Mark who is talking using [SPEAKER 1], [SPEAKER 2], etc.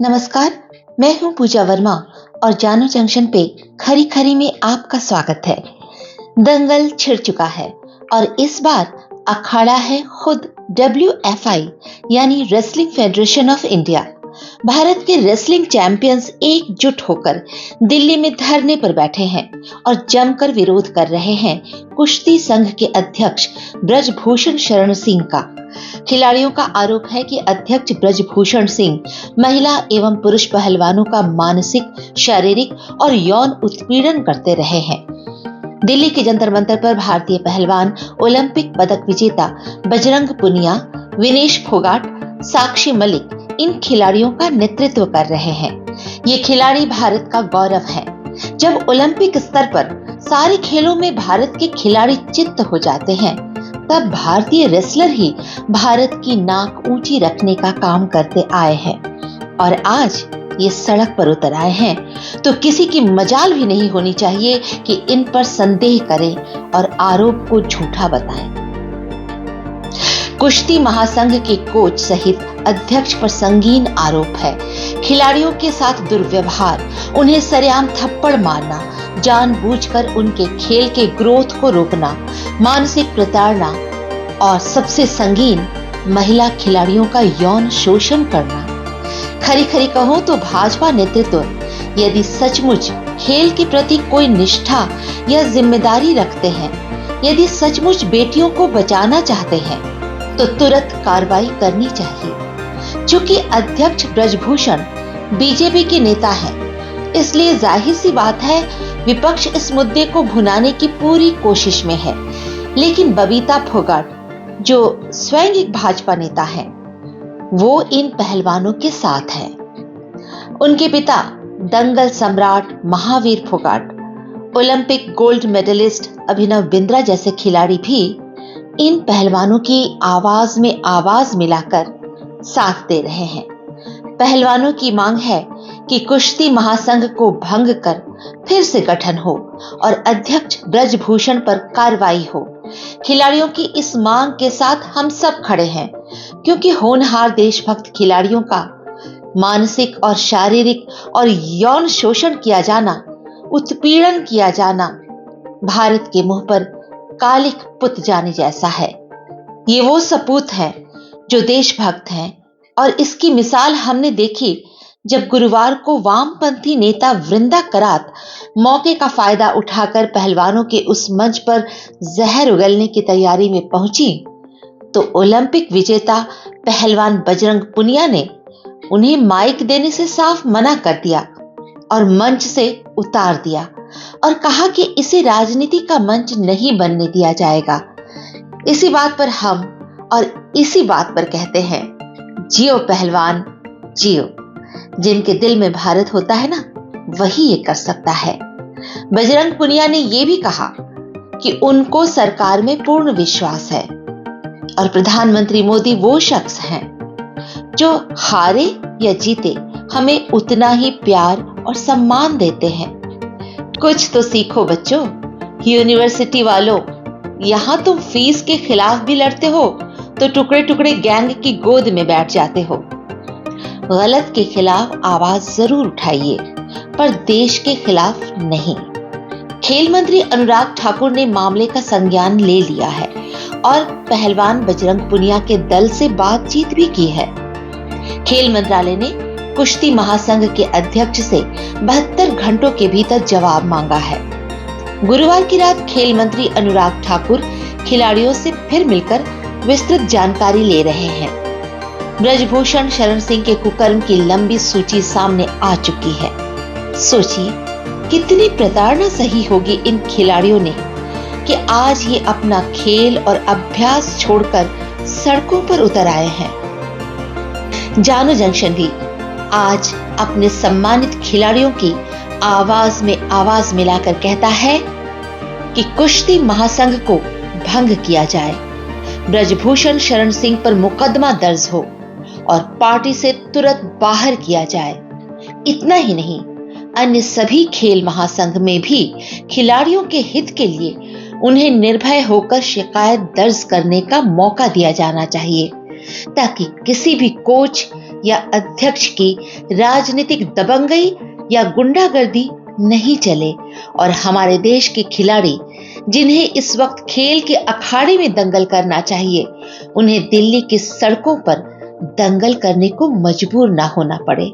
[SPEAKER 1] नमस्कार, मैं हूं पूजा वर्मा और जानो जंक्शन पे खरी खरी में आपका स्वागत है। दंगल छिड़ चुका है और इस बार अखाड़ा है खुद WFI यानी wrestling federation of India. Bharat के रेसलिंग चैंपियंस एकजुट होकर दिल्ली में धरने पर बैठे हैं और जमकर विरोध कर रहे हैं कुश्ती संघ के अध्यक्ष ब्रजभूषण शरण सिंह का। खिलाड़ियों का आरोप है कि अध्यक्ष ब्रजभूषण सिंह महिला एवं पुरुष पहलवानों का मानसिक, शारीरिक और यौन उत्पीड़न करते रहे हैं। दिल्ली के जंतर मंतर पर भारतीय पहलवान, ओलंपिक पदक विजेता बजरंग पुनिया, विनेश फोगाट, साक्षी मलिक इन खिलाड़ियों का नेतृत्व कर रहे हैं। ये खिलाड़ी भारत का गौरव हैं। जब ओलंपिक स्तर पर सारे खेलों में भारत के खिलाड़ी चित्त हो जाते हैं, तब भारतीय रेसलर ही भारत की नाक ऊंची रखने का काम करते आए हैं और आज ये सड़क पर उतर आए हैं, तो किसी की मजाल भी नहीं होनी चाहिए कि इन पर संदेह करें और आरोप को झूठा बताएं। कुश्ती महासंघ के कोच सहित अध्यक्ष पर संगीन आरोप है। खिलाड़ियों के साथ दुर्व्यवहार, उन्हें सरेआम थप्पड़ मारना, जानबूझकर उनके खेल के ग्रोथ को रोकना, मानसिक प्रताड़ना और सबसे संगीन महिला खिलाड़ियों का यौन शोषण करना। खरी खरी कहूं तो भाजपा नेतृत्व यदि सचमुच खेल के प्रति कोई निष्ठा या जिम्मेदारी रखते हैं, यदि सचमुच बेटियों को बचाना चाहते हैं, तो तुरंत कार्रवाई करनी चाहिए। चूंकि अध्यक्ष ब्रजभूषण बीजेपी के नेता हैं, इसलिए जाहिर सी बात है विपक्ष इस मुद्दे को भुनाने की पूरी कोशिश में है। लेकिन बबीता फोगाट, जो स्वयं एक भाजपा नेता हैं, वो इन पहलवानों के साथ हैं। उनके पिता दंगल सम्राट Mahavir Phogat, Olympic gold medallist Abhinav Bindra जैसे खिलाड़ी भी इन पहलवानों की आवाज में आवाज मिलाकर साथ दे रहे हैं। पहलवानों की मांग है कि कुश्ती महासंघ को भंग कर फिर से गठन हो और अध्यक्ष ब्रजभूषण पर कार्रवाई हो। खिलाड़ियों की इस मांग के साथ हम सब खड़े हैं, क्योंकि होनहार देशभक्त खिलाड़ियों का मानसिक और शारीरिक और यौन शोषण किया जाना, उत्पीड़न किया जाना भारत के मुंह पर कालिक पुत जाने जैसा है। ये वो सपूत हैं जो देशभक्त हैं और इसकी मिसाल हमने देखी जब गुरुवार को वामपंथी नेता वृंदा करात मौके का फायदा उठाकर पहलवानों के उस मंच पर जहर उगलने की तैयारी में पहुंची, तो ओलंपिक विजेता पहलवान बजरंग पुनिया ने उन्हें माइक देने से साफ मना कर दिया और मंच से उतार दिया और कहा कि इसे राजनीति का मंच नहीं बनने दिया जाएगा। इसी बात पर हम और इसी बात पर कहते हैं, जियो पहलवान जियो। जिनके दिल में भारत होता है ना, वही ये कर सकता है। बजरंग पुनिया ने यह भी कहा कि उनको सरकार में पूर्ण विश्वास है और प्रधानमंत्री मोदी वो शख्स हैं जो हारे या जीते हमें उतना ही प्यार और सम्मान देते हैं। कुछ तो सीखो बच्चों, यूनिवर्सिटी वालों, यहां तुम फीस के खिलाफ भी लड़ते हो तो टुकड़े टुकड़े गैंग की गोद में बैठ जाते हो। गलत के खिलाफ आवाज जरूर उठाइए, पर देश के खिलाफ नहीं। खेल मंत्री अनुराग ठाकुर ने मामले का संज्ञान ले लिया है और पहलवान बजरंग पुनिया के दल से बातचीत भी की है। खेल मंत्रालय ने कुश्ती महासंघ के अध्यक्ष से 72 घंटों के भीतर जवाब मांगा है। गुरुवार की रात खेल मंत्री अनुराग ठाकुर खिलाड़ियों से फिर मिलकर विस्तृत जानकारी ले रहे हैं। ब्रजभूषण शरण सिंह के कुकर्म की लंबी सूची सामने आ चुकी है। सोचिए कितनी प्रताड़ना सही होगी इन खिलाड़ियों ने कि आज ये अपना खेल और अभ्यास छोड़कर सड़कों पर उतर आए हैं। जानो जंक्शन भी आज अपने सम्मानित खिलाड़ियों की आवाज में आवाज मिलाकर कहता है कि कुश्ती महासंघ को भंग किया जाए, ब्रजभूषण शरण सिंह पर मुकदमा दर्ज हो और पार्टी से तुरंत बाहर किया जाए। इतना ही नहीं, अन्य सभी खेल महासंघ में भी खिलाड़ियों के हित के लिए उन्हें निर्भय होकर शिकायत दर्ज करने का मौका दिया जाना चाहिए। ताकि किसी भी कोच या अध्यक्ष की राजनीतिक दबंगई या गुंडागर्दी नहीं चले और हमारे देश के खिलाड़ी जिन्हें इस वक्त खेल के अखाड़े में दंगल करना चाहिए, उन्हें दिल्ली की सड़कों पर दंगल करने को मजबूर ना होना पड़े।